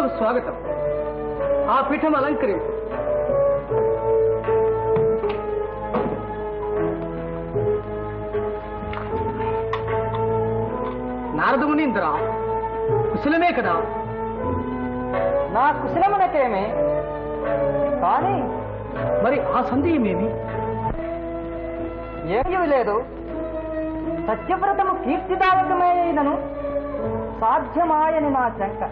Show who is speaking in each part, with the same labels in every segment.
Speaker 1: గురువులకు స్వాగతం. ఆ పీఠం అలంకరింపు. నారద మునీంద్ర, కుశలమే కదా?
Speaker 2: నా కుశలమునకేమే, కానీ
Speaker 1: మరి ఆ సందేహమేమి?
Speaker 2: ఏమీ లేదు. సత్యవ్రతము కీర్తిదాయకమైనను సాధ్యమాయని నా శంక.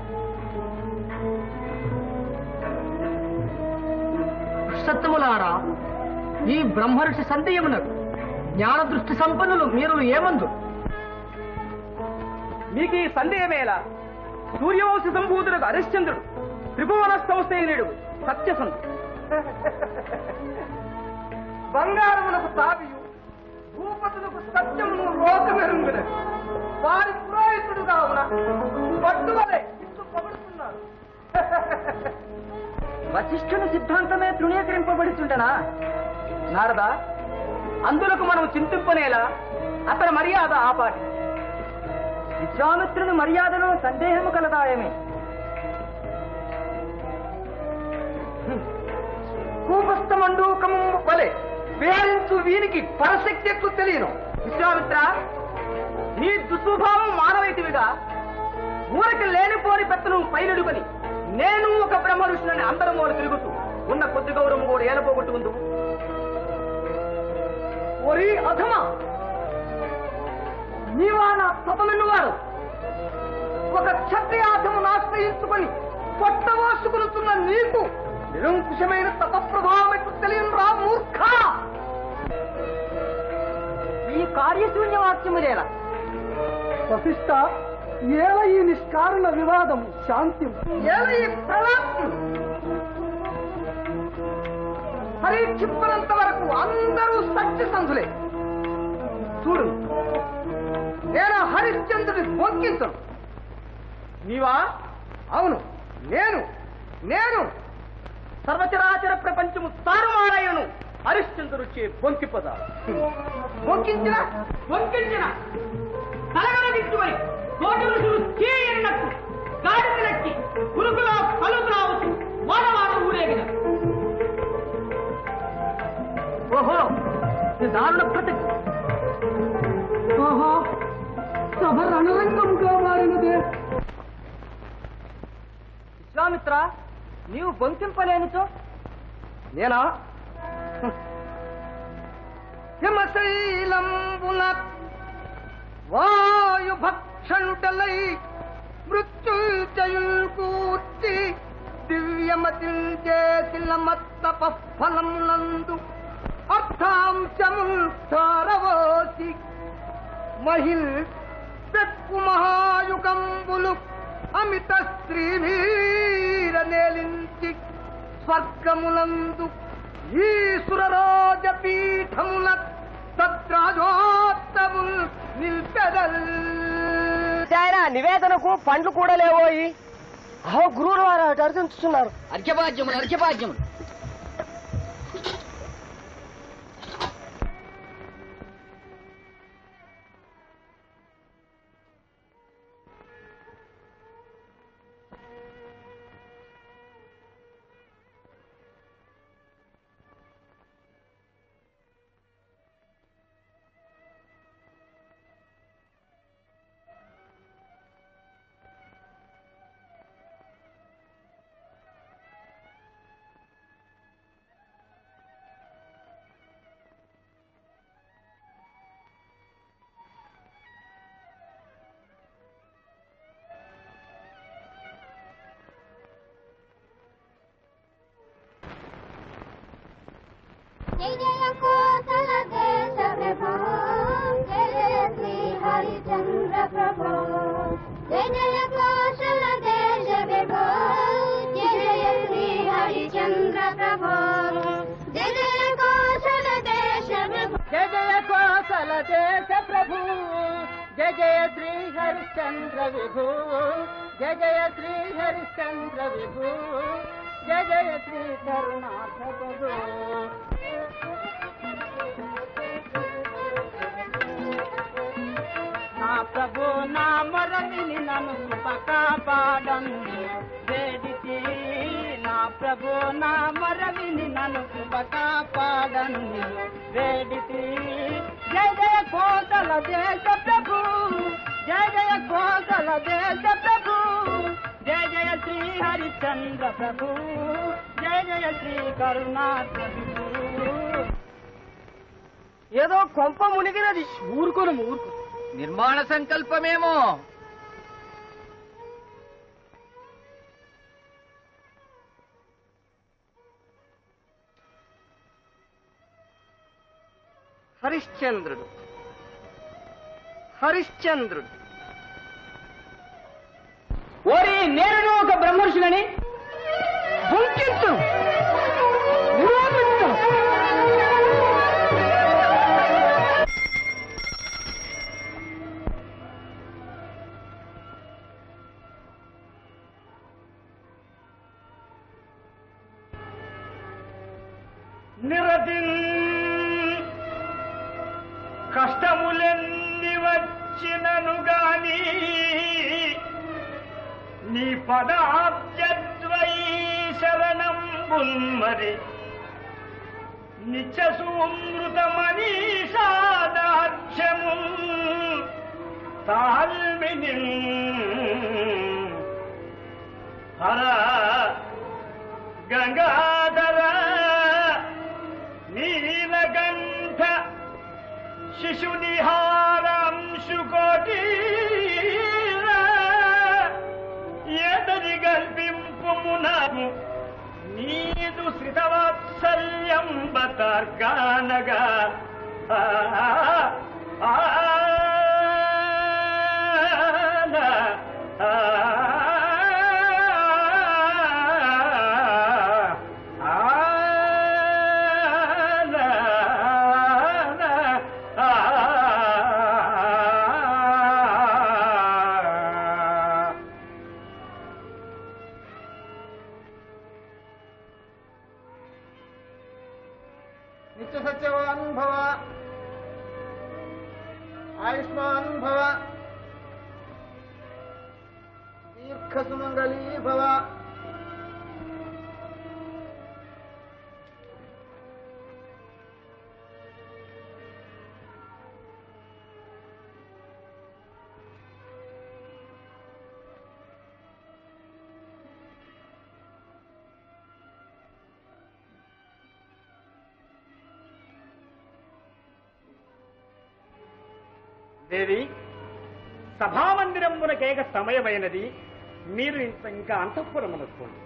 Speaker 1: సత్యములారా, ఈ బ్రహ్మర్షి సందేహమునకు జ్ఞాన దృష్టి సంపన్నులు మీరు ఏమందు?
Speaker 3: మీకు ఈ సందేహమేలా? సూర్యవంశ సంభూతులకు హరిశ్చంద్రుడు, త్రిభువన సంస్థయునుడు సత్యసంధు, బంగారమునకు తావియు, భూపతులకు సత్యమును లోకమెరుంగున వారి పురోహితుడు కావున పట్టువలే ఇట్లు పొగడుతున్నారు.
Speaker 2: వశిష్ఠుని సిద్ధాంతమే తృణీకరింపబడుతుంటనా
Speaker 3: నారద, అందులకు మనం చింతింపనేలా? అతని మర్యాద ఆపాటి.
Speaker 2: విశ్వామిత్రుని మర్యాదలో సందేహము కలదాయమే.
Speaker 3: కూపస్థమండూకము వలె వేరించు వీనికి పరశక్తి ఎట్లు తెలియను. విశ్వామిత్ర, నీ దుస్వభావం మానవైతివిగా ఊరికి లేనిపోని పెత్తను పైనడుకొని నేను ఒక బ్రహ్మ ఋషులని అందరం మూల తిరుగుతూ ఉన్న కొద్ది గౌరవం కూడా ఏలపోగొట్టు ఉందు. ఒరి అధమా, నీవా నా తపమెన్నువాడు? ఒక క్షత్రియాధమును ఆశ్రయించుకొని పొట్టవాసుకులుతున్న నీకు నిరంకుశమైన తపప్రభావం ఎట్లు తెలియను రా మూర్ఖ.
Speaker 2: ఈ కార్యశూన్యవాక్యములేలా?
Speaker 1: వశిష్ఠ, ఏల ఈ నిష్కారణ వివాదము శాంతి?
Speaker 3: ఏల ఈ ప్రలాప్తి? పరీక్షింపనంత వరకు అందరూ సత్యసంధులే. చూడు, నేను హరిశ్చంద్రుని బొంకించను. నీవా? అవును, నేను సర్వచరాచర ప్రపంచము తారుమారాయను హరిశ్చంద్రుచే బొంకిపద. బొంకించిన తలగలదిట్టువని కోటి ఋషులు చేయన్నట్టు గాడిదలెక్కి పురుగులా కలుగురావచ్చు వాడవాడ ఊరేగిన. ఓహో, దారుణ ప్రతిజ్ఞ.
Speaker 1: ఓహో, సభ రణరంగముగా మారినదే.
Speaker 2: విశ్వామిత్ర, నీవు బొంకింపలేనిచో?
Speaker 3: నేనా? హిమశైలంబున వాయుభక్షణుటలై మృత్యుంజయుల్ కూర్చి దివ్యమతిల్ చేసిన మత్తపఫలం నందు అర్థాంశముల్ తారవోసి మహిళ్ పెక్కు మహాయుగంబులు అమిత శ్రీవీర నేలించి స్వర్గములందు ఈశ్వరరాజ పీఠముల తద్రాజోత్తముల్ నిల్పెదల్.
Speaker 2: నివేదనకు పండ్లు కూడా లేవోయి. అహో, గురువులు వారు అటు అర్థిస్తున్నారు.
Speaker 4: అర్ఘ్యపాద్యములు
Speaker 5: जय जय कोसल देश प्रभो, जय श्री हरिचंद्र प्रभो. जय जय कोसल देश प्रभो, जय श्री हरिचंद्र प्रभो. जय जय कोसल देश प्रभो,
Speaker 2: जय जय कोसल देश प्रभु, जय जय श्री हरिश्चंद्र विभु. जय जय श्री हरिश्चंद्र विभु, जय जय श्री करुणाथ प्रभु. నా ప్రభు నా మొరవిని నన్ను కాపాడండి. ప్రభు నా మరవిని నన్ను కృప కాపాడను వేడితి జయ జయ కోసల దేశ ప్రభు జయ జయ కోసల దేశ ప్రభు జయ జయ శ్రీ హరిచంద్ర ప్రభు జయ జయ శ్రీ కరుణా ప్రభు.
Speaker 3: ఏదో కొంప మునిగినది. ఊరుకోను ఊరుకో.
Speaker 4: నిర్మాణ సంకల్పమేమో.
Speaker 3: హరిశ్చంద్రుడు హరిశ్చంద్రుడు. ఓరి నేను ఒక బ్రహ్మర్షులని గుంకించు నిరూపించు.
Speaker 2: నిరతిన్ కష్టములెన్ని వచ్చినను గాని నీ పదాబ్జద్వై శరణంబున్మరి నిత్యసూమృత మనీషాదాక్షము తాల్మిని హర గంగాధర నీలకంఠ శిశునిహారాంశుకోటి ఏదరి గల్పింపుమునము నీదు శ్రితవాత్సల్యం బతార్గానగా నిత్య సత్యవాన్ భవ ఆయుష్మాన్ భవ దీర్ఘ సుమంగళీ భవ. దేవి, సభామందిరమునకేక సమయమైనది. మీరు ఇంకా అంతఃపురమునొచ్చుకోండి.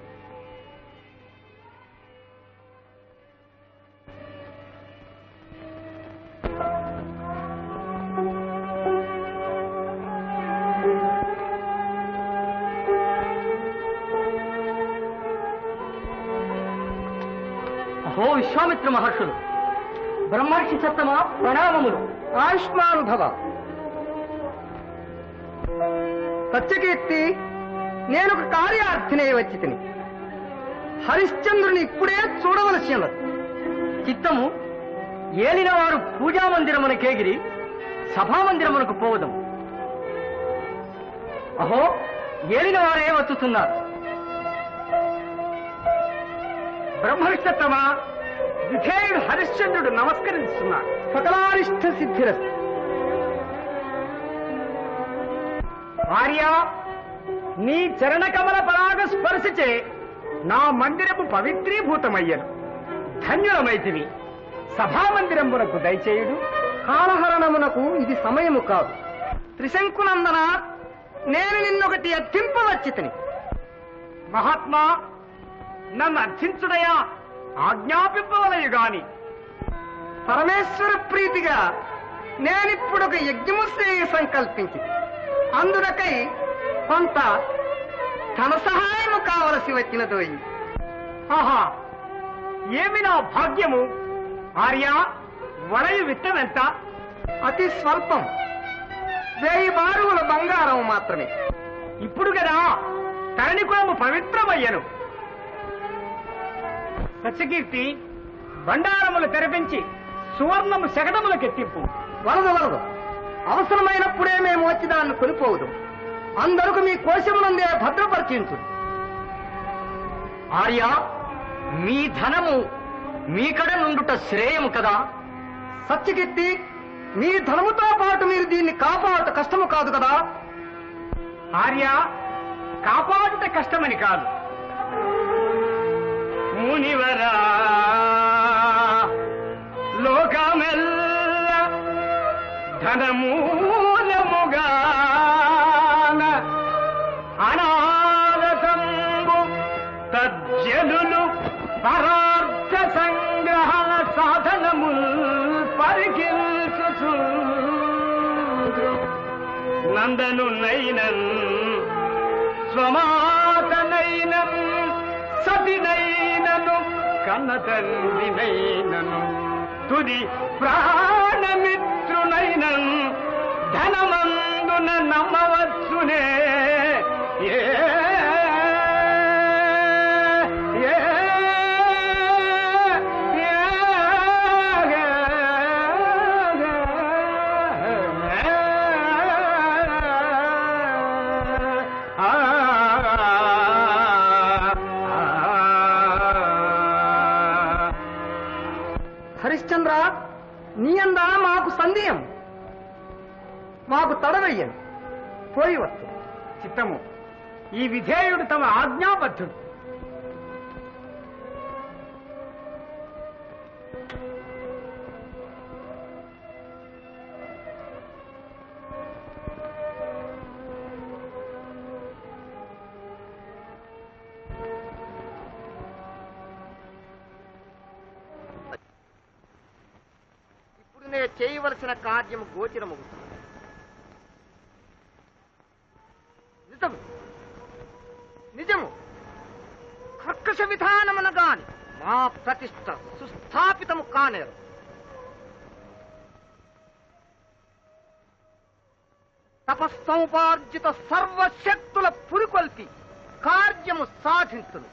Speaker 3: అహో విశ్వామిత్ర మహర్షులు, బ్రహ్మర్షి సత్తమా ప్రణామములు. ఆయుష్మాన్ భవ. సత్యకీర్తి, నేను ఒక కార్యార్థినే వచ్చి తిని హరిశ్చంద్రుని ఇప్పుడే చూడవలసి ఉన్నది. చిత్తము ఏలిన వారు పూజామందిరమునకేగిరి సభామందిరమునకు పోవదం. అహో ఏలిన వారే వచ్చుతున్నారు. బ్రహ్మరిష్టమా, విధేయుడు హరిశ్చంద్రుడు నమస్కరిస్తున్నాడు. సకలారిష్ట సిద్ధిరస్తు. ఆర్య, నీ చరణకమల పరాగ స్పర్శచే నా మందిరము పవిత్రీభూతమయ్యను. ధన్యులమైతివి. సభామందిరమునకు దయచేయుడు. కాలహరణమునకు ఇది సమయము కాదు. త్రిశంకునందన, నేను నిన్నొకటి అర్థింపవచ్చితిని. మహాత్మా, నన్ను అర్థించుడయా ఆజ్ఞాపింపవలయు గాని. పరమేశ్వర ప్రీతిగా నేనిప్పుడు ఒక యజ్ఞము సంకల్పించి అందులకై కొంత ధన సహాయము కావలసి వచ్చినదోయి. ఆహా, ఏమి నా భాగ్యము! ఆర్య, వలయు విత్తమెంత? అతి స్వల్పం, 1000 బారువుల బంగారం మాత్రమే. ఇప్పుడు కదా తరణికోము పవిత్రమయ్యను. సత్యకీర్తి, బండారములు తెరపించి సువర్ణము శకటములకెత్తింపు. వరదు, అవసరమైనప్పుడే మేము వచ్చి దాన్ని కొనిపోవుదు. అందరకు మీ కోశమునందే భద్రపరిచించు. ఆర్య, మీ ధనము మీకడ నుండుట శ్రేయము కదా. సత్యకీర్తి, మీ ధనముతో పాటు మీరు దీన్ని కాపాడుట కష్టము కాదు కదా.
Speaker 1: ఆర్య, కాపాడుట కష్టమని కాదు. మునివరా లోకమెల్ల ధనమూలముగాన అనాథంబు తజ్జనులు పరార్థ సంగ్రహణ సాధనముల్ పరికిల్చుచు నందను నైనన్ స్వమాతనైనన్ సతినైనను కన్న తండ్రినైనను తుది ప్రాణమిత్రునైనన్ ధనమందున నమ్మవచ్చునే.
Speaker 3: హరిశ్చంద్ర, నీ అందా మాకు సందేహం, మాకు తడవయ్యను, పోయి వచ్చు.
Speaker 1: చిత్తము, ఈ విధేయుడు తమ ఆజ్ఞాబద్ధుడు.
Speaker 3: చేయవలసిన కార్యము గోచరము. నిజము నిజము కర్కశ విధానమనగాని మా ప్రతిష్ట సుస్థాపితము కానేరు. తపస్సముపార్జిత సర్వశక్తుల పురికొల్పి కార్యము సాధించును.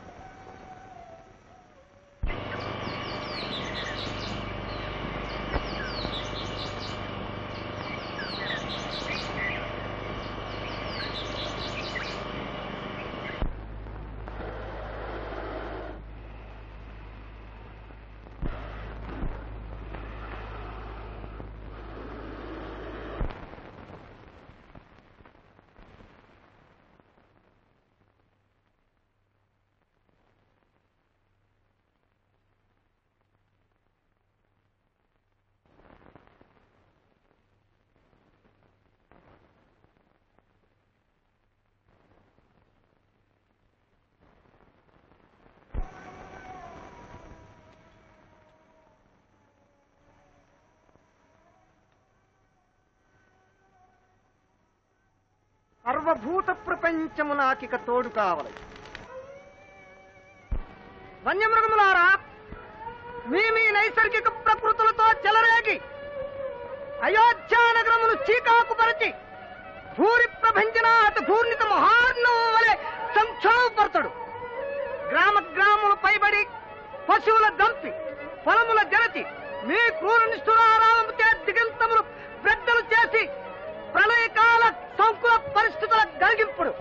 Speaker 3: సర్వభూత ప్రపంచము నాకిక తోడు కావాలి. వన్యమృగములారా, మీ నైసర్గిక ప్రకృతులతో చెలరేగి అయోధ్యానగరమును చీకాకుపరచి భూరి ప్రభంజనాత భూర్ణిత మహార్ణవం వలె సంక్షోభపరచడు. గ్రామములు పైబడి పశువుల దంపి పొలముల జలచి మీ క్రూర నిష్ఠురారామముతే దిగంతములు పెద్దలు చేసి ప్రళయకాల సంకుల పరిస్థితుల గరిగింపుడు.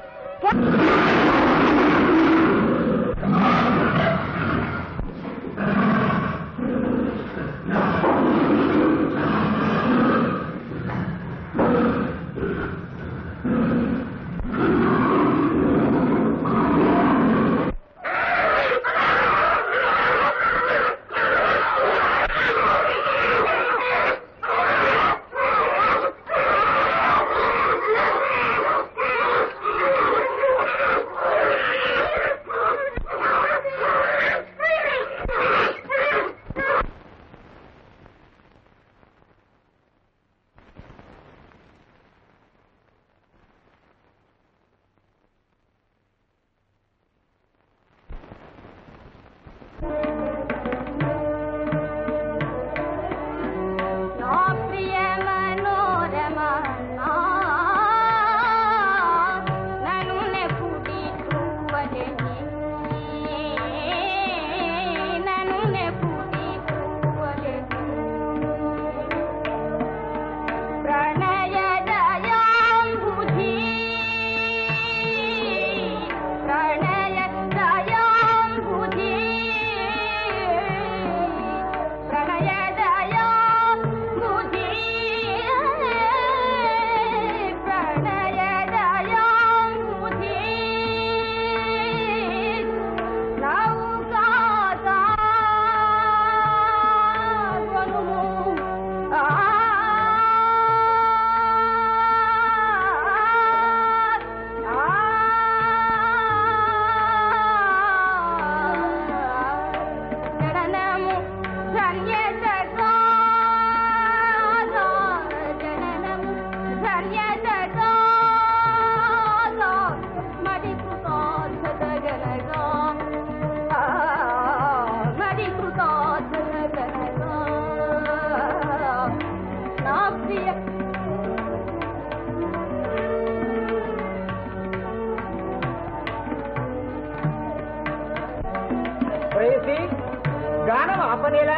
Speaker 3: గానం ఆపనేలా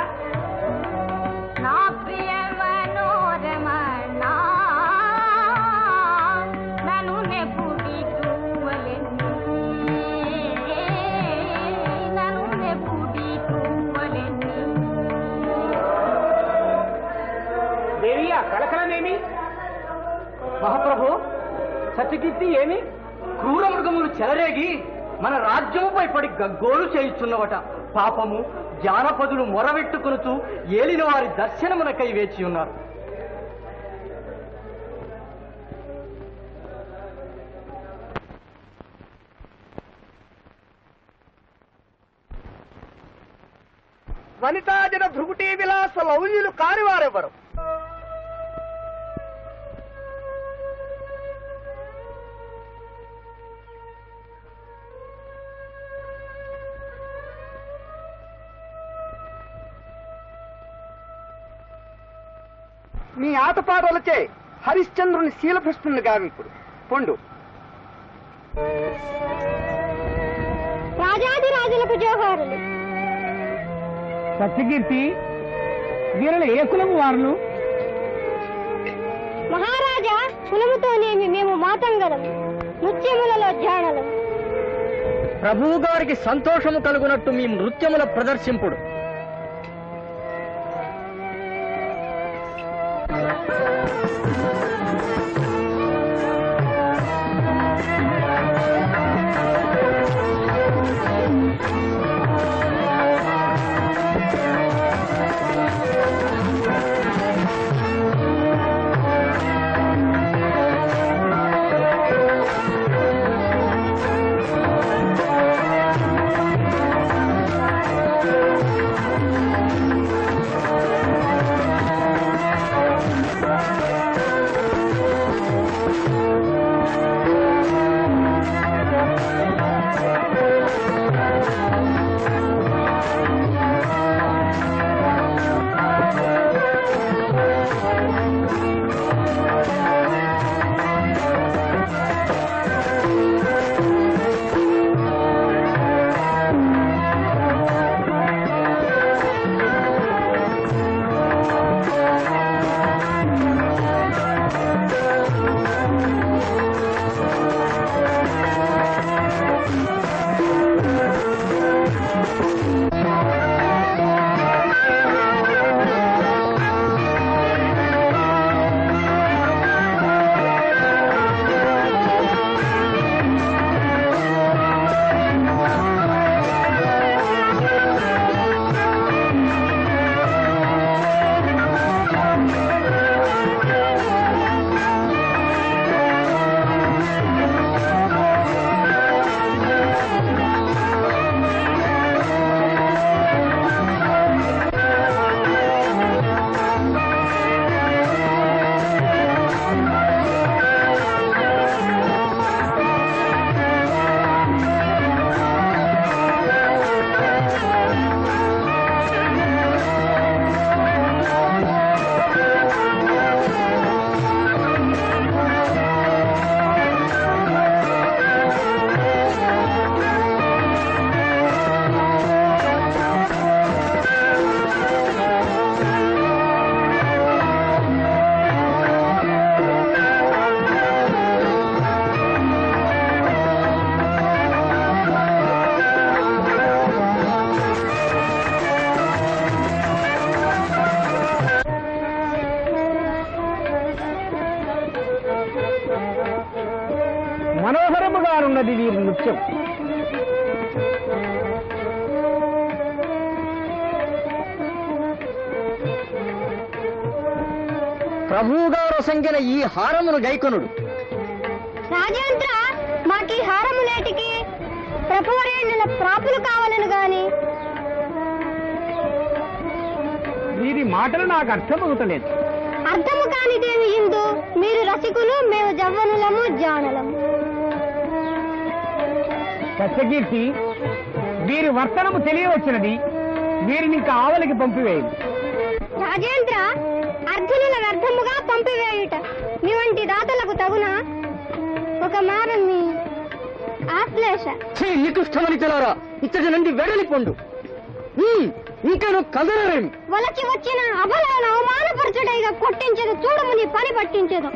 Speaker 5: నా ప్రియ మనోరమణ నన్ను నెప్పుడి తువలెన్ని నన్ను నెప్పుడి తువలెన్ని
Speaker 3: దేవి ఆ కలకలమేమి? మహాప్రభు సత్యకీర్తి ఏమి? క్రూర మృగములు చెలరేగి మన రాజ్యముపై పడి గగ్గోలు చేయిస్తున్నవట. పాపము జానపదులు మొరవెట్టుకొనుతూ ఏలిన వారి దర్శనమునకై వేచి ఉన్నారు. వనితాజన భృగుటీ విలాస లౌల్యులు కానివారెవరు? మీ ఆటపాటలచే హరిశ్చంద్రుని శీలభ్రష్టుని గావింపుడు పొండు.
Speaker 5: రాజాదిరాజులకు జోహారులు.
Speaker 3: సత్యకీర్తి వీరులు ఏ కులము వారులు?
Speaker 5: మహారాజా కులముతోనేమి మేము మాతంగలం, నృత్యములలో జాడలం.
Speaker 3: ప్రభువు గారికి సంతోషము కలుగునట్టు మీ నృత్యముల ప్రదర్శింపుడు. మనోహరముగానున్నది వీరి నృత్యం. ప్రభువుగారు సంఖ్యన ఈ హారమును గైకొనుడు.
Speaker 5: రాజేంద్ర మాకీ హారము నేటికి ప్రభువరేణుల ప్రాపులు కావాలను గాని
Speaker 1: వీరి మాటలు నాకు అర్థమవుతలేదు.
Speaker 5: అర్థము కానిదేమి ఇందు, మీరు రసికులు, మేము జవ్వనులము, జానలము.
Speaker 1: సత్యకీర్తి, వీరి వర్తనము తెలియవచ్చినది. వీరిని ఇంకా ఆవలికి పంపివేయదు.
Speaker 5: రాజేంద్ర, అర్జునుల వ్యర్థముగా పంపివేయుట మీ వంటి దాతలకు తగునా? ఒక మార మీ ఆశ్లేష.
Speaker 3: నికృష్టమని తెలారా, ఇచ్చటి నుండి వెడలి పొండు. ఇంకా నువ్వు కదలరేమి?
Speaker 5: వలచి వచ్చిన అబలను అవమానపరచుడైగా కొట్టించదు, చూడము నీ పని పట్టించదు.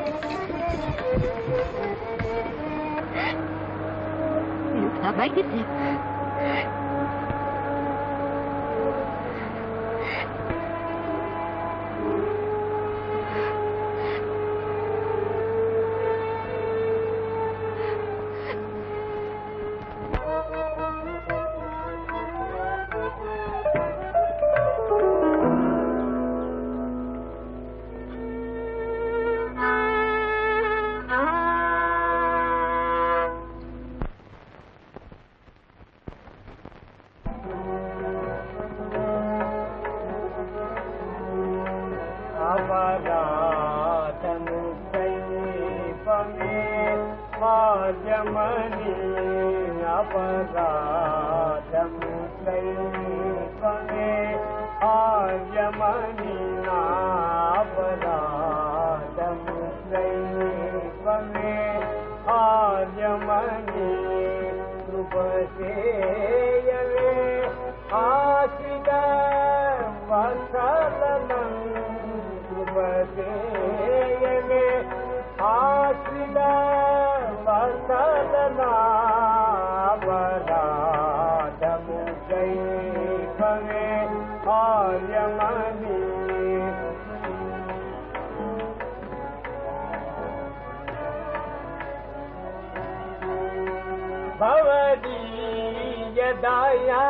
Speaker 1: దయా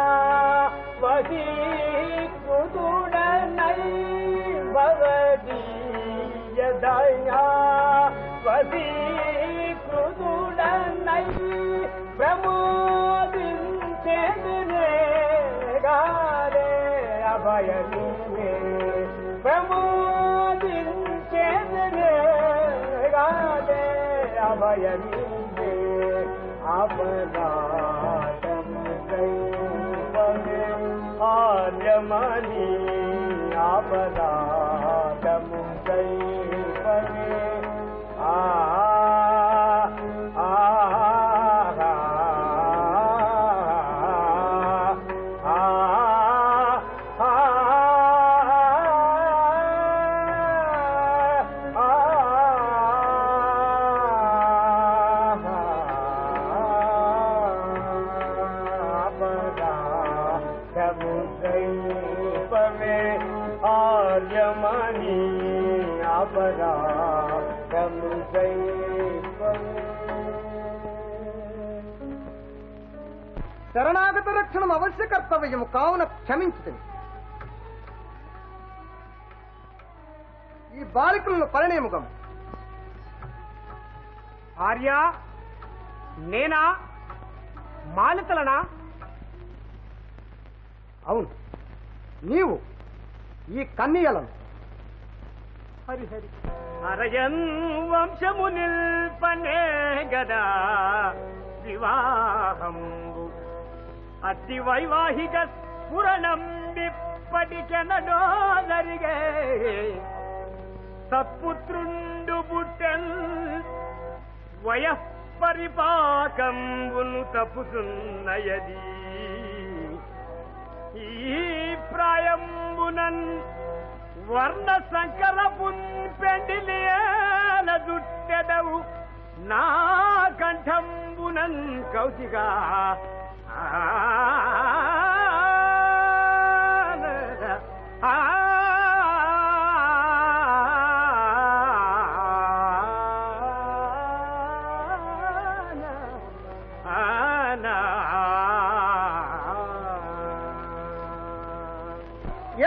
Speaker 1: వహి కుదుడనై భవదీయ దయా వహి కుదుడనై ప్రమోదించెదనే గారే అభయనివే ప్రమోదించెదనే గారే అభయనివే अपराधम दैवमे आर्यमणि अपराधम दैवमे
Speaker 3: శరణాగత రక్షణం అవశ్య కర్తవ్యము కావున క్షమించుతుంది. ఈ బాలికలను పరిణయముగం.
Speaker 1: ఆర్య, నేనా? మాలికలనా?
Speaker 3: అవును, నీవు ఈ కన్యలను.
Speaker 1: హరిహరి అరయన్ వంశము నిల్పనే గదా వివాహంబు అతి వైవాహిక స్ఫురణం ఇప్పటికెనడో జరిగే సత్పుత్రుండు పుట్టెన్ వయఃపరిపాకంబును తప్పుతున్నయది ఈ ప్రాయంబునన్ వర్ణ సంకరపున్ పెండిలియేల దుట్టెదవు నా కంఠంబునన్ కౌశిగా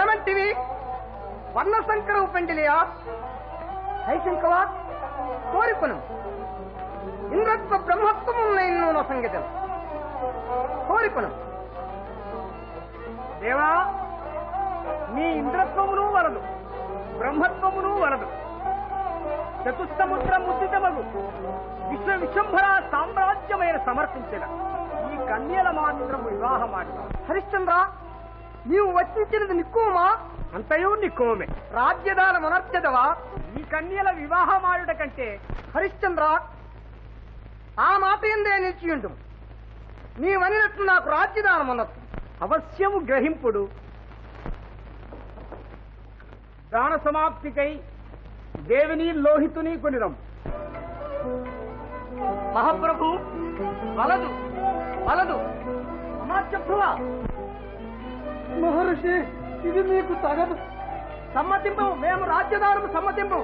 Speaker 3: ఏమంటివి? వర్ణశంకరవు పెండిలియా? హైశంకవా కోరికొను. ఇంద్రత్వ బ్రహ్మత్వమున్న సంగీతం కోరికొను.
Speaker 1: దేవా, నీ ఇంద్రత్వమును వలదు, బ్రహ్మత్వమును వలదు. చతుస్సముద్ర ముద్రితమగు విశ్వంభర సామ్రాజ్యమైన సమర్పించిన ఈ కన్యల మాత్రం వివాహమాడతాం.
Speaker 3: హరిశ్చంద్ర, నీవు వచ్చించినది నిక్కువమా?
Speaker 1: అంతయూ నిక్కువమే.
Speaker 3: రాజ్యదానం అనర్చదవా?
Speaker 1: ఈ కన్యల వివాహమాడుట కంటే
Speaker 3: హరిశ్చంద్ర, ఆ మాట ఎందే నిలిచియుండు. నీవనినట్లు నాకు రాజ్యదానం అన్నట్టు
Speaker 1: అవశ్యము గ్రహింపుడు. దాన సమాప్తికై దేవిని లోహితుని కొనిరం.
Speaker 3: మహాప్రభు, వలదు వలదు. అమాత్యభ్రువ, మహర్షి, ఇది మీకు తగదు. సమ్మతింపు. మేము రాజ్యదానము సమ్మతింపు.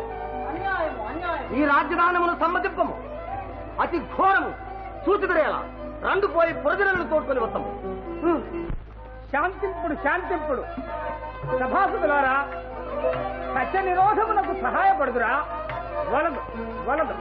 Speaker 3: ఈ రాజ్యదానమును సమ్మతింపము. అతి ఘోరము. సూచితుడేలా రండు పోయి ప్రజలను తోడుకొని వస్తాము.
Speaker 1: శాంతింపుడు శాంతింపుడు. సభాసులారా, సత్య నిరోధమునకు సహాయపడుదురా. వలదు వలదు.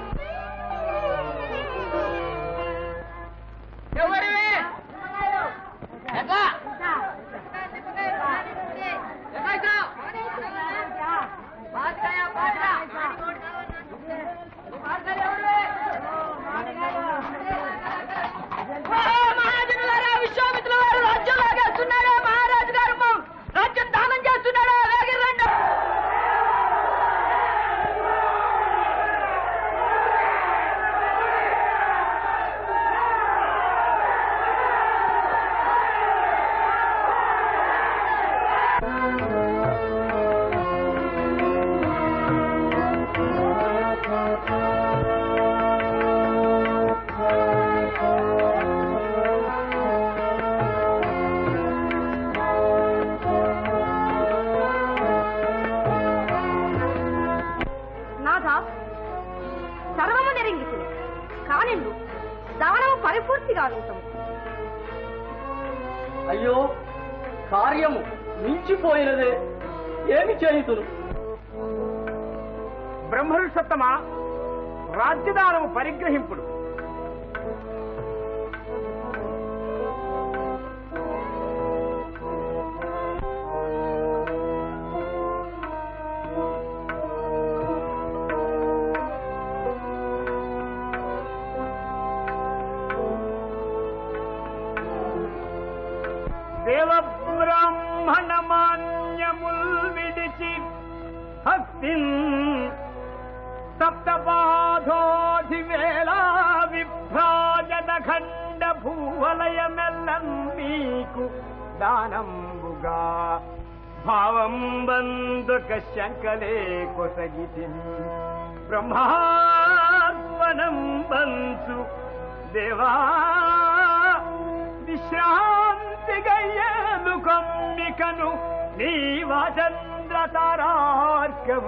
Speaker 3: విశ్వామిత్రుల వారు రాజ్యం లాగేస్తున్నాడు. మహారాజు గారు రాజ్యం దానం చేస్తున్నాడు. అలాగే రండి.
Speaker 2: సర్వము నెరింగితే కానీ దానము పరిపూర్తిగా ఉంటాము.
Speaker 3: అయ్యో, కార్యము మించిపోయినదే. ఏమి చేయుతును?
Speaker 1: బ్రహ్మరుషత్తమా, రాజ్యదానము పరిగ్రహింపుడు. దేవబ్రాహ్మణమాన్యముల్ విడిచి భక్తిన్ సప్తపాధోధివేళా విభ్రాజన ఖండ భూవలయమెల్లం మీకు దానంబుగా భావం బంధుక శంకలే కొసగితి బ్రహ్మాత్మనం బంచు దేవా విశ్రాంతి గయ్యేలు కొమ్మికను నీవచంద్ర తారార్కం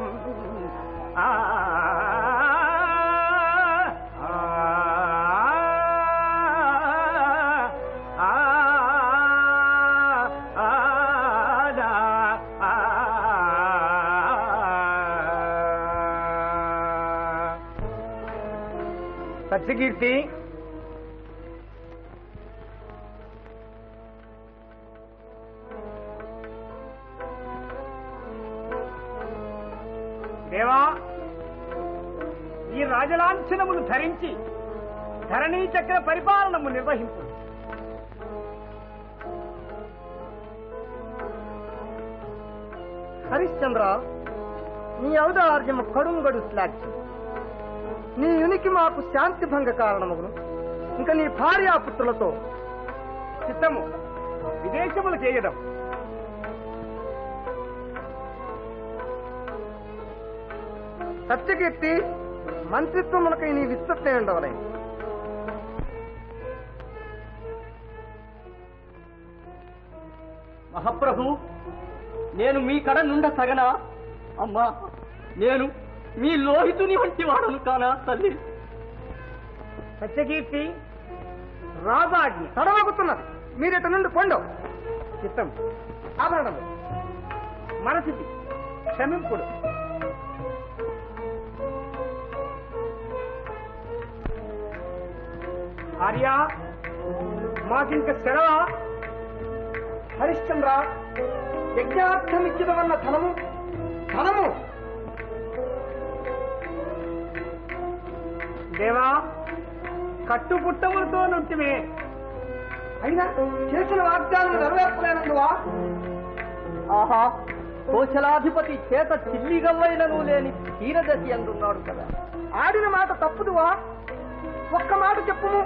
Speaker 1: సత్యకీర్తి, దేవా, ఈ రాజలాంఛనమును ధరించి ధరణీ చక్ర పరిపాలనము నిర్వహింపు.
Speaker 3: హరిశ్చంద్ర, నీ ఔదార్యము కడుంగడు శ్లాఘ్యం. నీ యునికి మాకు శాంతి భంగ కారణమును. ఇంకా నీ భార్యాపుత్రులతో
Speaker 1: చిత్తము విదేశములు చేయడం.
Speaker 3: సత్యకీర్తి, మంత్రిత్వమునకై నీ విస్తృతి ఉండవలే. మహాప్రభు, నేను మీ కడ నుండ తగనా? అమ్మా, నేను మీ లోహితుని వంటి వాడను కానా తల్లి?
Speaker 1: సత్యకీర్తి, రాజాజ్ఞ
Speaker 3: తడవగుతున్నది. మీరిట నుండి పొండవు.
Speaker 1: చిత్తం
Speaker 3: ఆభరణము
Speaker 1: మనసిది క్షమింపుడు. ఆర్యా, మాకింక సెలవా?
Speaker 3: హరిశ్చంద్ర, యజ్ఞార్థమిచ్చినవన్న ధనము ధనము
Speaker 1: దేవా కట్టుపుట్టములతో నుంటిమే
Speaker 3: అయినా చేసిన వాగ్దానం నెరవేర్పలేనందువా?
Speaker 2: ఆహా, కోశలాధిపతి చేత చిల్లిగవ్వైనను లేని క్షీరదశి అందున్నాడు కదా.
Speaker 3: ఆడిన మాట తప్పుదువా? ఒక్క మాట చెప్పుము.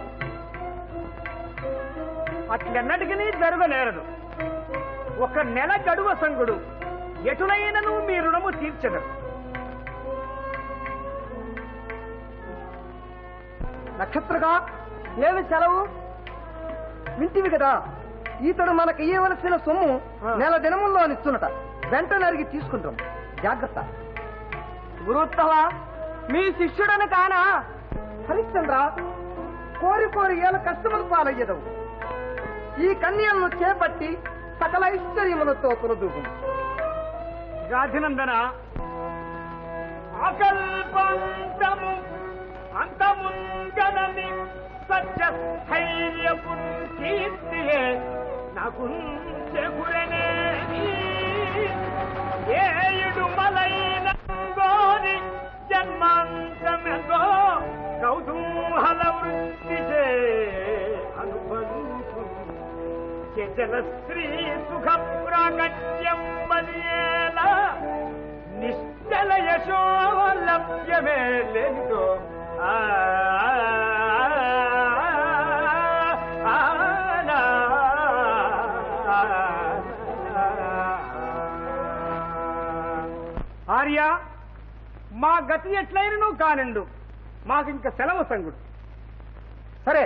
Speaker 1: అట్లెన్నటికీ జరగనేరదు. ఒక నెల గడువ సంగుడు ఎటులైనను మీ రుణము తీర్చదు.
Speaker 3: నక్షత్రగా ఏమి సెలవు వింటివి కదా, ఈతడు మనకు ఇయ్యవలసిన సొమ్ము నెల దినముల్లో ఇస్తున్నట. వెంటనే అడిగి తీసుకుంటాం. జాగ్రత్త.
Speaker 2: గురుత్తమ, మీ శిష్యుడను కానా?
Speaker 3: హరిశ్చంద్ర, కోరి కోరి ఏళ్ళ కష్టములు పాలయ్యదవు. ఈ కన్యలను చేపట్టి సకల ఐశ్వర్యములతో కొనదూగు.
Speaker 1: గాధినందన అకల్పంతము అంతముంగనని సత్య స్థైర్యపు కీర్తియే నాకు చెగురనేది. ఏయుడు మలైన గోరి జన్మాంతమెదో కౌతూహల వృత్తిచే అనుబంధు జన స్త్రీ సుఖ ప్రాగట్యం మర్యేల నిశ్చల యశోలభ్యమే లేదో. ఆర్య, మా గతి ఎట్లయినను కానిండు, మాకింక సెలవు సంగుడు.
Speaker 3: సరే,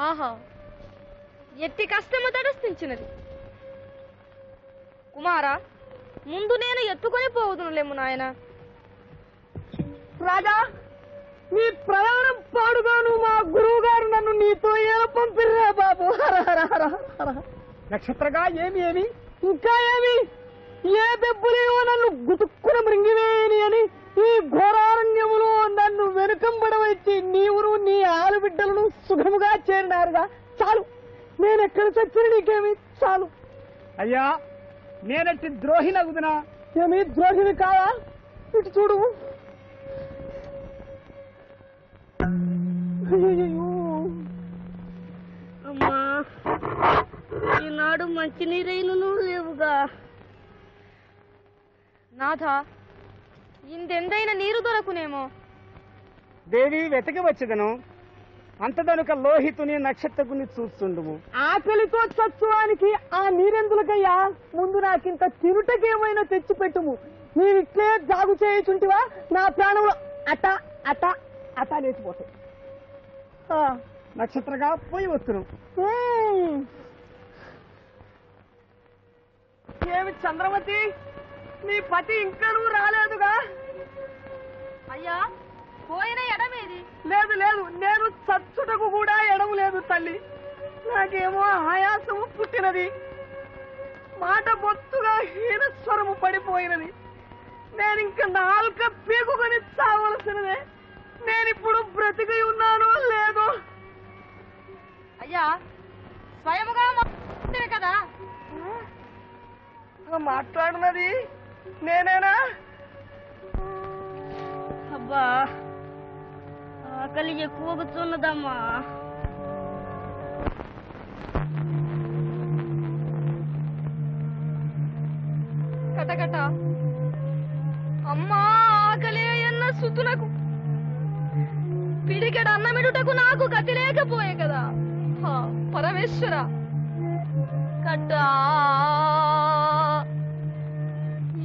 Speaker 5: ఆహా, ఎట్టి కష్టము తడుస్తుంచినది. కుమారా, ముందు నేను ఎత్తుకొని పోవుదునులేము నాయన.
Speaker 2: రాజా, నీ ప్రయాణం పాడుగాను మా గురువు గారు నన్ను నీతో ఎలా పంపిర్రా బాబు. హర హర హర హర.
Speaker 1: నక్షత్రగా ఏమి
Speaker 2: ఇంకా ఏమి ఏ దెబ్బలేవో నన్ను గుతుక్కున మృంగివేయని అని ఈ ఘోరారణ్యములో నన్ను వెనుకంబడవచ్చి నీవును నీ ఆలుబిడ్డలను సుఖముగా చేరినారుగా. చాలు, నేనెక్కడ చచ్చిన నీకేమి చాలు.
Speaker 1: అయ్యా నేనట్టి ద్రోహినగుదునా?
Speaker 2: ఏమి ద్రోహిని కావా? ఇటు చూడు.
Speaker 5: అమ్మా, ఈనాడు మంచినీరైనను లేవుగా.
Speaker 6: నాథ, ఇందెందైన నీరు దొరకునేమో.
Speaker 1: దేవి వెతకి వచ్చదను అంతదనుక లోహితుని నక్షత్రకుని చూస్తుండుము.
Speaker 2: ఆకలితో చచ్చువానికి ఆ నీరెందులకయ్యా? ముందు నాకింత తిరుటకేమైనా తెచ్చిపెట్టుము. నీవిట్లే జాగు చేయుచుంటివా నా ప్రాణంలో అట అట అట లేచిపోతాయి.
Speaker 1: నక్షత్రగా పోయి వస్తును.
Speaker 2: ఏమి చంద్రమతి, నీ పతి ఇంకా నువ్వు రాలేదుగా?
Speaker 6: అయ్యా, పోయిన ఎడమేది?
Speaker 2: లేదు లేదు, నేను చచ్చుటకు కూడా ఎడము లేదు తల్లి. నాకేమో ఆయాసము పుట్టినది, మాట బొత్తుగా హీనస్వరము పడిపోయినది. నేనింక నాలుక పీకుకొని చావలసినదే. నేనిప్పుడు బ్రతికి ఉన్నానో లేదో.
Speaker 6: అయ్యా, స్వయముగా కదా
Speaker 2: మాట్లాడినది నేనేనా?
Speaker 5: అబ్బా, ఆకలి ఎక్కువగా చున్నదమ్మా.
Speaker 6: కటకట అమ్మా, ఆకలే ఎన్న సుతులకు పిడికెడ అన్నమిడుటకు నాకు గతి లేకపోయే కదా. పరమేశ్వర కట్టా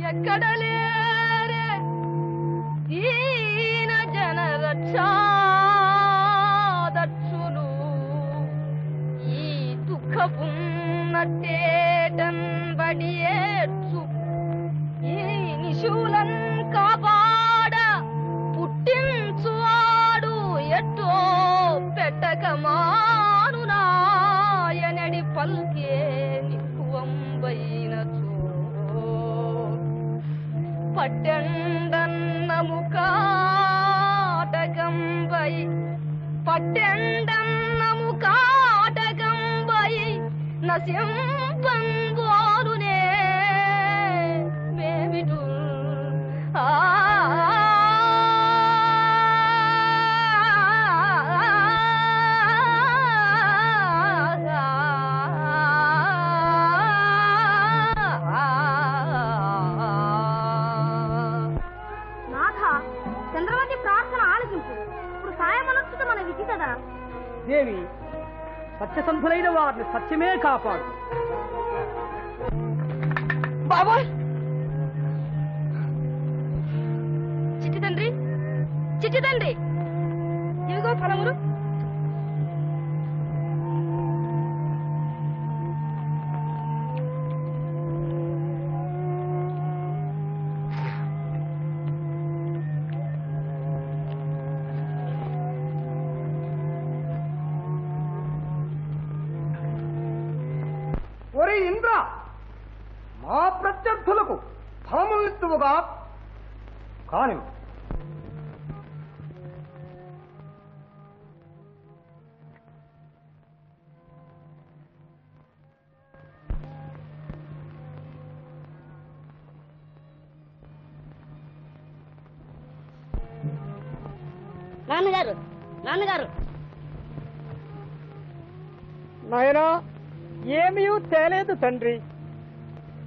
Speaker 6: ఎక్కడ లేరే ఈన జన రక్షాదక్షులు ఈ దుఃఖపున్నట్టేటన్ బడియేర్చు ఈ నిశూలన్ కాపాడ పుట్టించువాడు ఎట్టో పెట్టక మానునాయనడి పల్కే నిక్కువంబైనచో పట్టెండన్నము కాటకంబై పట్టెండన్నము కాటకంబై నసింపంగోరునే మేమిటు
Speaker 5: చంద్రమతి ప్రార్థన ఆలకింపు. ఇప్పుడు సాయమనొచ్చుట మన విధి కదా.
Speaker 2: దేవి, సత్యసంధులైన వారిని సత్యమే కాపాడు.
Speaker 6: బాబోయ్, చిట్టి తండ్రి, ఇవిగో ఫలములు.
Speaker 1: ఒరే ఇంద్ర, మా ప్రత్యర్థులకు ఫలములిత్తువుగా కాని
Speaker 5: నాన్నగారు, నాన్నగారు,
Speaker 2: నాయనా, ఏమీ తేలేదు తండ్రి.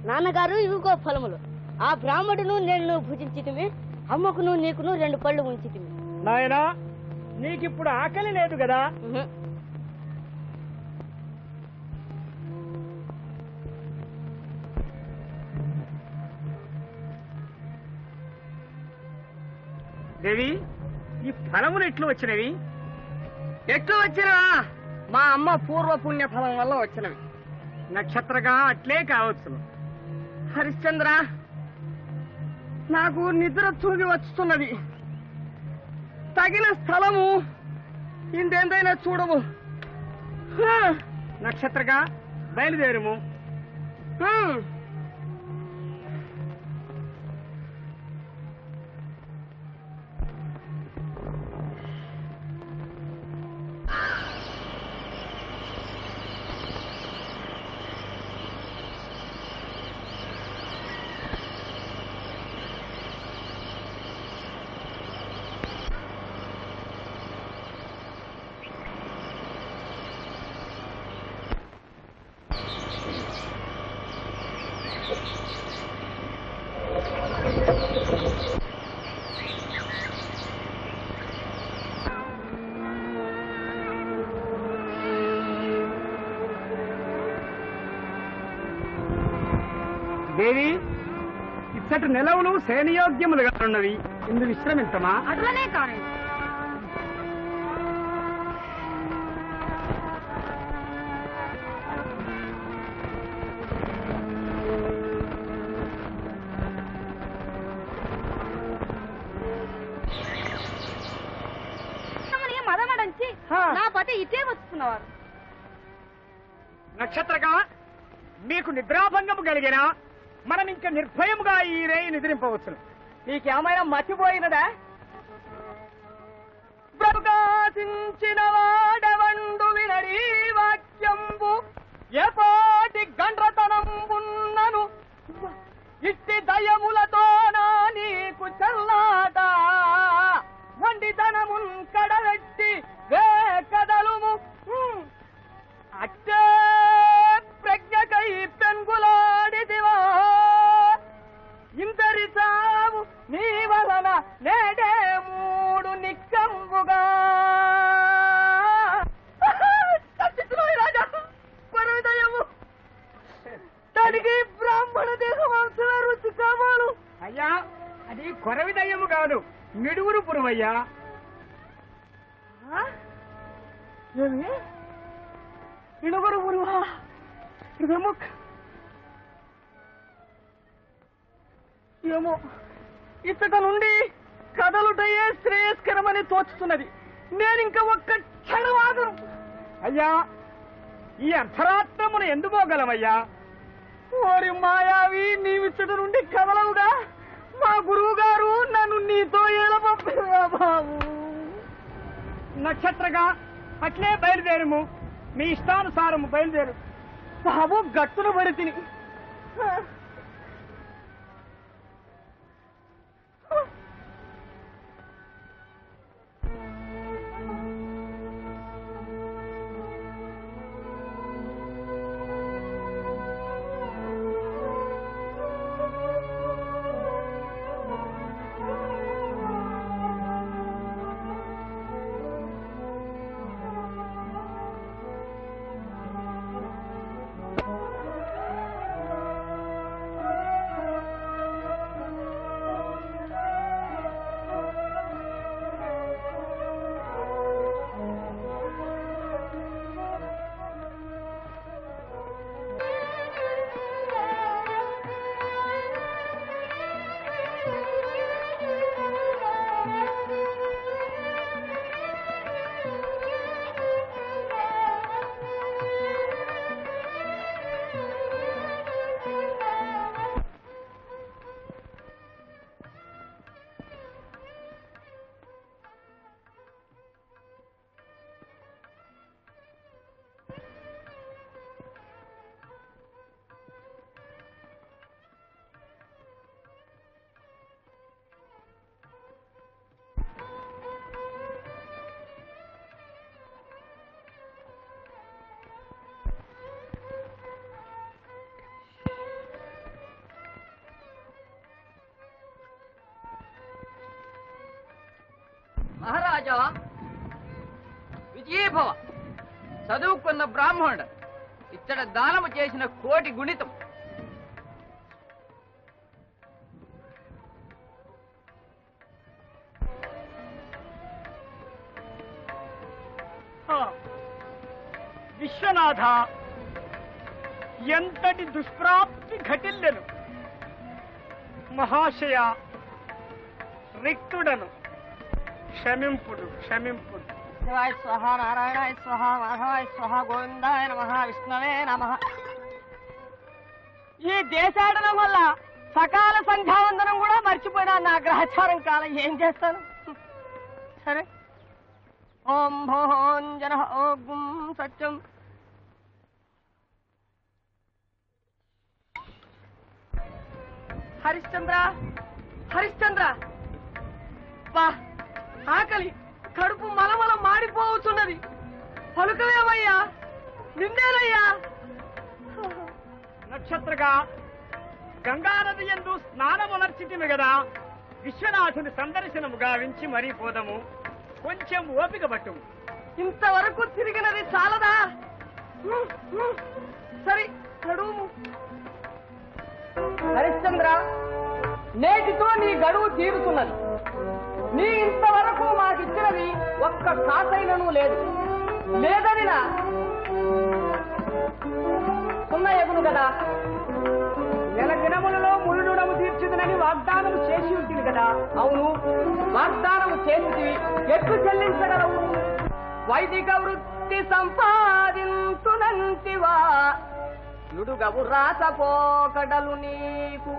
Speaker 5: నాన్నగారు, ఇవిగో ఫలములు. ఆ బ్రాహ్మడును నేను భుజించితిమి, అమ్మకును నీకును 2 పళ్ళు ఉంచితిమి.
Speaker 2: నాయనా, నీకిప్పుడు ఆకలి లేదు కదా?
Speaker 1: దేవి, ఈ ఫలములు ఎట్లు వచ్చినవి?
Speaker 2: ఎట్లు వచ్చినా మా అమ్మ పూర్వపుణ్య ఫలం వల్ల వచ్చినవి.
Speaker 1: నక్షత్రగా అట్లే కావచ్చు.
Speaker 2: హరిశ్చంద్ర, నాకు నిద్ర తూగి వస్తున్నది.
Speaker 1: తగిన స్థలము ఇందేందైనా చూడము. నక్షత్రగా బయలుదేరము. దేవి, ఇచ్చటి నెలవులు సేనయోగ్యములుగా ఉన్నవి. ఇందు విశ్రమించమా?
Speaker 6: అట్లనే కానీ మదమడంచి నా పతి ఇటే వస్తున్నవారు.
Speaker 1: నక్షత్రగా మీకు నిద్రాభంగము కలిగిన మనం ఇంకా నిర్భయముగా ఈ రేయి నిద్రింపవచ్చును.
Speaker 3: నీకేమైనా మర్చిపోయినదా?
Speaker 1: ప్రకాశించిన వాడవండు వినడి వాక్యంబు ఎపాటి గండ్రతనంబున్నను ఇట్టి దయములతో నా నీకు చల్లాట వండితనమున్ కడలెట్టి వేకదలుము అట్టే ప్రజ్ఞకై పెంగులాడిదివా ఇందరి సావు నీ వలన నేడే మూడు నిక్కంబుగా. రాజా పరదయము దానికి బ్రాహ్మణ దేహవంశ రుచి కావాలు. అయ్యా, అది కొరవిదయ్యము కాదు, మిడుగురు పురువయ్యా. ఏమి మిడుగురు పురువా? ఏమో ఇచ్చట నుండి కదలుటయే శ్రేయస్కరమని తోచుతున్నది. నేనింక ఒక్క క్షణం ఆగను. అయ్యా, ఈ అర్ధరాత్రమును ఎందుకోగలమయ్యా? ఓరి మాయావి, నీవిచ్చట నుండి కదలవుగా. మా గురువు గారు నన్ను నీతో ఎలా పంపారా బాబు? నక్షత్రగా అట్లే బయలుదేరము. మీ ఇష్టానుసారము బయలుదేరు. బాబు గట్టున పడి తిని
Speaker 4: మహారాజా విజయభవ. చదువుకున్న బ్రాహ్మణుడు ఇచ్చట దానము చేసిన కోటి గుణితం.
Speaker 1: విశ్వనాథ, ఎంతటి దుష్ప్రాప్తి ఘటిల్లెను. మహాశయ రిక్తుడను క్షమింపుడు క్షమింపుడు.
Speaker 2: శివాయ స్వహ, నారాయణాయ స్వహ, మాధవాయ స్వహ, గోవిందాయ నమః, విష్ణవే నమః. ఈ దేశాటనం వల్ల సకాల సంధ్యావందనం కూడా మర్చిపోయినా నా గ్రహచారం కాలం ఏం చేస్తాను. సరే. ఓం భోంజన ఓం సత్యం. హరిశ్చంద్ర, హరిశ్చంద్ర, బా ఆకలి, కడుపు మలమల మాడిపోవచ్చున్నది. పలుకవేమయ్యా, నిన్నేనయ్యా.
Speaker 1: నక్షత్రగా గంగానది యందు స్నానమునర్చితిమి గదా, విశ్వనాథుని సందర్శనము గావించి మరీ పోదము. కొంచెం ఓపిక పట్టుము.
Speaker 2: ఇంతవరకు తిరిగినది చాలదా? సరే గడువు. హరిశ్చంద్ర, నేటితో నీ గడువు తీరుతున్నది. నీ ఇంతవరకు మాకిచ్చినది ఒక్క కాసైనను లేదు. లేదనినా సున్నయగును కదా.
Speaker 1: నెల దినములలో మురుడునము తీర్చుదనని వాగ్దానము చేసి ఉంటుంది కదా.
Speaker 2: అవును, వాగ్దానము చేసివి. ఎట్లు చెల్లించగలవు? వైదిక వృత్తి సంపాదించునంటివా, నుడుగవు రాసపోకడలు నీకు.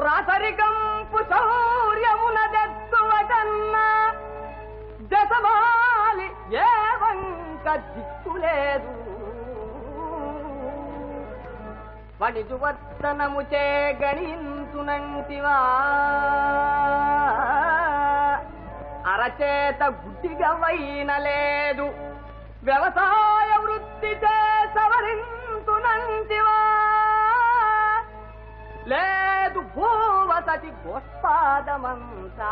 Speaker 2: రాసరికంపు శౌర్యమునదెత్తువటన్నా, దశమాలి ఏ వంక దిక్కులేదు. వణిజువర్తనము చే గణించునంటివా, అరచేత గుడ్డిగా వైన లేదు. వ్యవసాయ వృత్తి చే సవరించునంటివా, లేదు భూవసతి గోష్పాదమంతా.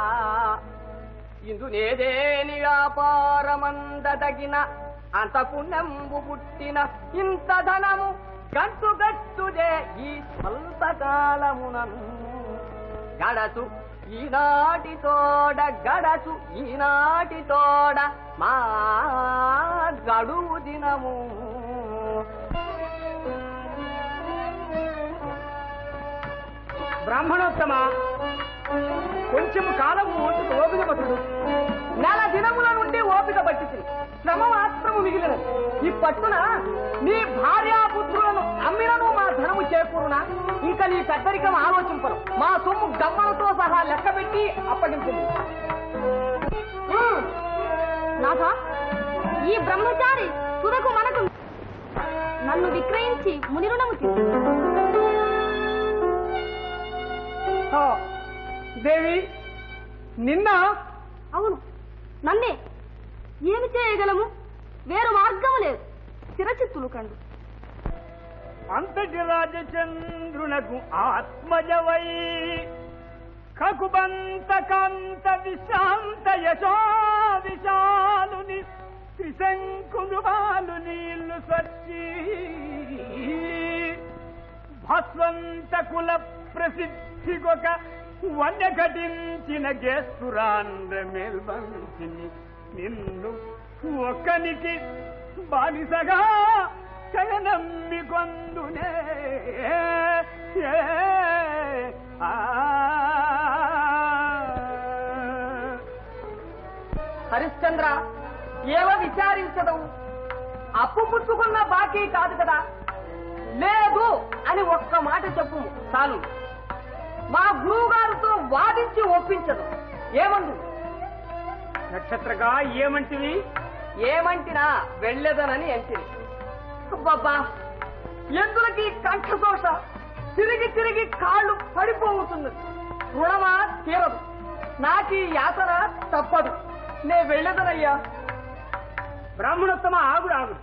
Speaker 2: ఇందునేదేని వ్యాపారమందదగిన, అంత పుణ్యంబు పుట్టిన ఇంత ధనము గట్టుగట్టుదే ఈ స్వల్పకాలమునను. గడసు ఈనాటి తోడ, గడసు ఈనాటి తోడ మా గడువు దినము.
Speaker 1: బ్రాహ్మణోత్తమ, కొంచెము కాలము ఓపిక పట్టుడు.
Speaker 2: నెల దినముల నుండి ఓపిక పట్టింది, శ్రమ మాత్రము మిగిలినది. ఈ పట్టున నీ భార్యాపుత్రులను అమ్మినను మా ధనము చేకూరునా? ఇంకా నీ పెద్దరికం ఆలోచింపను. మా సొమ్ము గమ్మలతో సహా లెక్క పెట్టి అప్పగించింది.
Speaker 6: నాథా, ఈ బ్రహ్మచారి తుదకు మనకు నన్ను విక్రయించి ముని రుణము
Speaker 1: దేవి, నిన్న?
Speaker 6: అవును, నన్నే. ఏమి చేయగలము? వేరు మార్గము లేదు. చిరచిత్తులు కండు.
Speaker 1: అంతటి రాజచంద్రునకు ఆత్మజవై, కకుబంత కాంత విశాంత యశో విశాలుని త్రిశంకులు బాలు నీళ్లు సచ్చి, భస్వంత కుల ప్రసిద్ధికొక వన్య ఘటించిన గేస్తురాండ్ర మేల్బంచిని. నిన్ను ఒక్కనికి బానిసగా కయనమ్మి కొందునే.
Speaker 2: హరిశ్చంద్ర, ఏవ విచారించదవు? అప్పు పుచ్చుకున్న బాకీ కాదు కదా. లేదు అని ఒక్క మాట చెప్పు చాలు. మా గురువు గారితో వాదించి ఒప్పించదు. ఏమందు?
Speaker 1: నక్షత్రగా ఏమంటివి?
Speaker 2: ఏమంటినా వెళ్ళేదనని అంటిని. బాబా, ఎందులకి కంఠదోష తిరిగి తిరిగి కాళ్ళు పడిపోతున్నది. రుణమా తీరదు. నాకీ యాతన తప్పదు. నే వెళ్ళేదనయ్యా.
Speaker 1: బ్రాహ్మణోత్తమ, ఆగుడు ఆగుడు.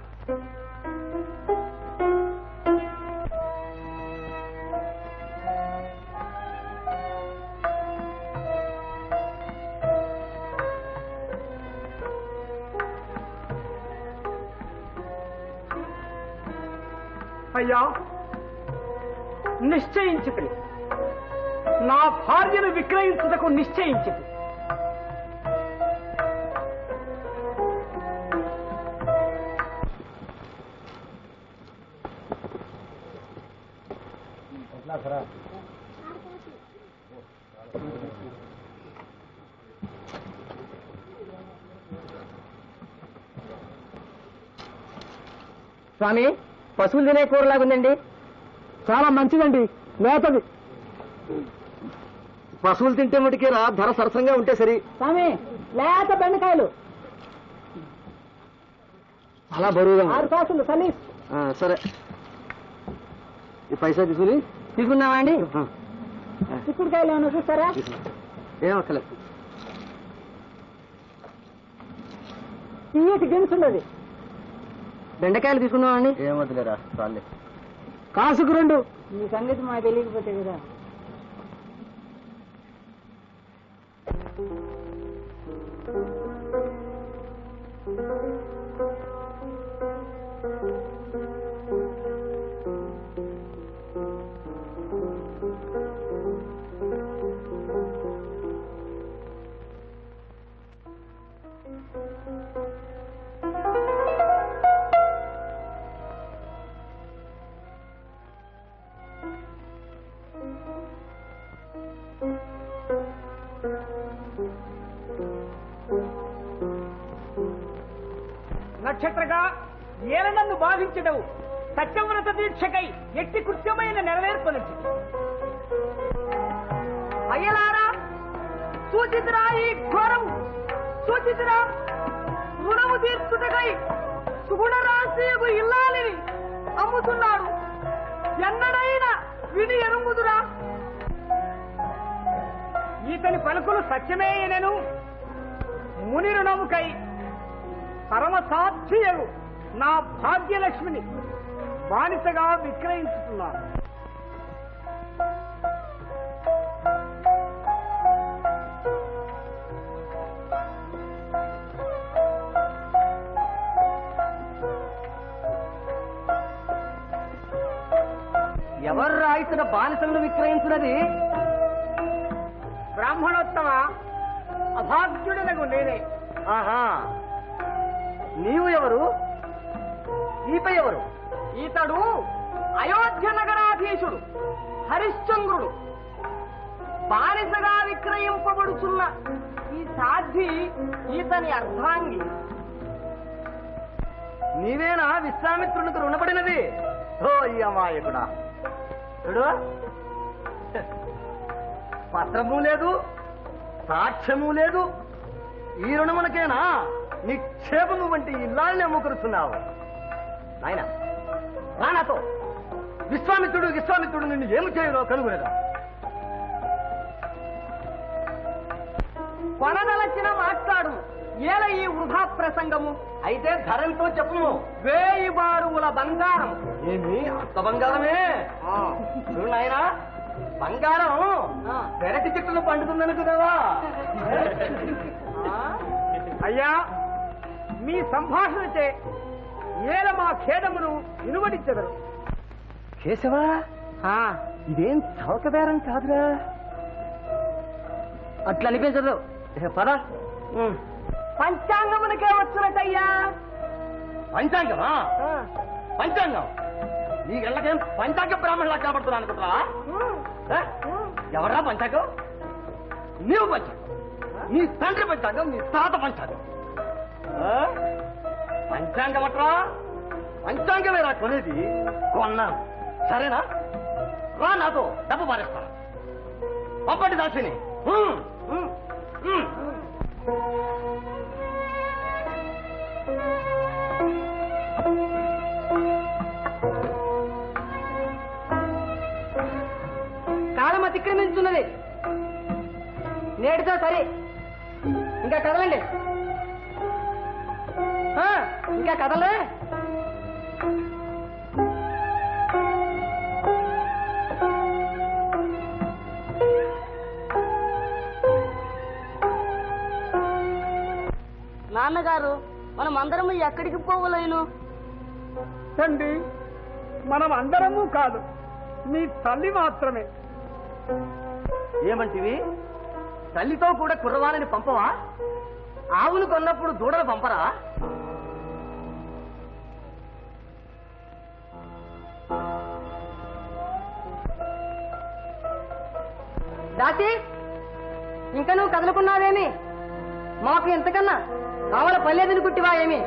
Speaker 1: అయ్యా, నిశ్చయించితి. నా భార్యను విక్రయించుటకు నిశ్చయించితి.
Speaker 3: స్వామి, పశువులు తినే కూరలాగుందండి.
Speaker 1: చాలా మంచిదండి, లేతది.
Speaker 3: పశువులు తింటే మటుకే ధర సరసంగా ఉంటే సరి.
Speaker 2: స్వామి, లేత బెండకాయలు
Speaker 3: చాలా బరువుగా
Speaker 2: 6 కాసులు సలీస్.
Speaker 3: సరే, ఈ పైసా తీసుకున్నావా అండి?
Speaker 2: చిక్కుడుకాయలు ఏమైనా చూస్తారా?
Speaker 3: ఏమక్కలేదు.
Speaker 2: తీయటి గింజున్నది.
Speaker 3: బెండకాయలు తీసుకున్నావా అండి? ఏమొద్దులేరా, చాలే.
Speaker 1: కాసుకు 2.
Speaker 2: ఈ సంగతి మాకు తెలియకపోతే కదా.
Speaker 1: నక్షత్రగా ఏలనన్ను బాధించదవు సత్యవ్రత దీక్షకై ఎట్టి కృత్యమైన నెరవేర్పనొచ్చి.
Speaker 3: అయ్యలారా, సూచితురా ఈ ఘోరము, సూచితురా రుణము తీర్చుటకై సుగుణరాశియకు ఇల్లాలిని అమ్ముతున్నాడు. ఎన్నడైనా విని ఎరుంగుదురా.
Speaker 1: ఈతని పలుకులు సత్యమేయనను ముని రుణముకై పరమ సాక్షియగు నా భాగ్యలక్ష్మిని బానిసగా విక్రయించుతున్నాను.
Speaker 3: ఎవరు రాయితున్న బానిసలను విక్రయించున్నది?
Speaker 1: బ్రాహ్మణోత్తమ అభాగ్యుడనగు నేనే.
Speaker 3: ఆహా, నీవు ఎవరు? ఈపై ఎవరు?
Speaker 1: ఈతడు అయోధ్య నగరాధీశుడు హరిశ్చంద్రుడు. బానిసగా విక్రయింపబడుచున్న ఈ సాధ్వి ఈతని అర్ధాంగి.
Speaker 3: నీవేనా విశ్వామిత్రునికి రుణపడినది? ఓ అమాయకుడా, చూడు, పత్రము లేదు, సాక్ష్యము లేదు. ఈ రుణమునకేనా నిక్షేపము వంటి ఇల్లాల్ని అమ్ముకురుస్తున్నావు? నాయన రా నాతో. విశ్వామిత్రుడు నిన్ను ఏమి చేయదో కనుగొనగా.
Speaker 1: కొనదలచిన మాట్లాడు. ఏల ఈ వృధా ప్రసంగము?
Speaker 3: అయితే ధరంతో చెప్పుము.
Speaker 1: 1000 బారువుల బంగారం.
Speaker 3: ఏమి అంత బంగారమే? చూడు నాయనా, బంగారం పెరటి చెట్టును పండుతుందనుకున్నావా?
Speaker 1: అయ్యా, మీ సంభాషణచే ఏల మా ఖేదమును వినువడించెదరు.
Speaker 3: కేశవా, ఇదేం చౌక బేరం కాదురా. అట్లా అనిపించదు. పద.
Speaker 1: పంచాంగమునకే వచ్చినట్టయ్యా.
Speaker 3: పంచాంగమా? పంచాంగం నీ గళ్ళకేం పంచాంగ బ్రాహ్మణులా కనబడుతున్నా అనుకుంటా? ఎవరా పంచాంగం? నీవు పంచాంగం, నీ తండ్రి పంచాంగం, నీ తాత పంచాంగం. పంచాంగం అట్రా? పంచాంగమే రా కొనేది. కొన్నాను, సరేనా? రా నాతో, డబ్బు పారేస్తా. పంపండి దాసిని.
Speaker 2: కాలం అతిక్రమించున్నది. నేటితో సరే, ఇంకా కదలండి. ఇంకా కదలే.
Speaker 5: నాన్నగారు, మనం అందరము ఎక్కడికి పోవలేను?
Speaker 1: తండ్రి, మనం అందరము కాదు, మీ తల్లి మాత్రమే.
Speaker 3: ఏమంటివి? తల్లితో కూడా కుర్రవాణిని పంపవా? ఆవును కొన్నప్పుడు దూడలు పంపరా?
Speaker 2: దాసి, ఇంకా నువ్వు కదలుకున్నావేమి? మాకు ఎంతకన్నా కావాల పల్లెదిని కుట్టివా ఏమి?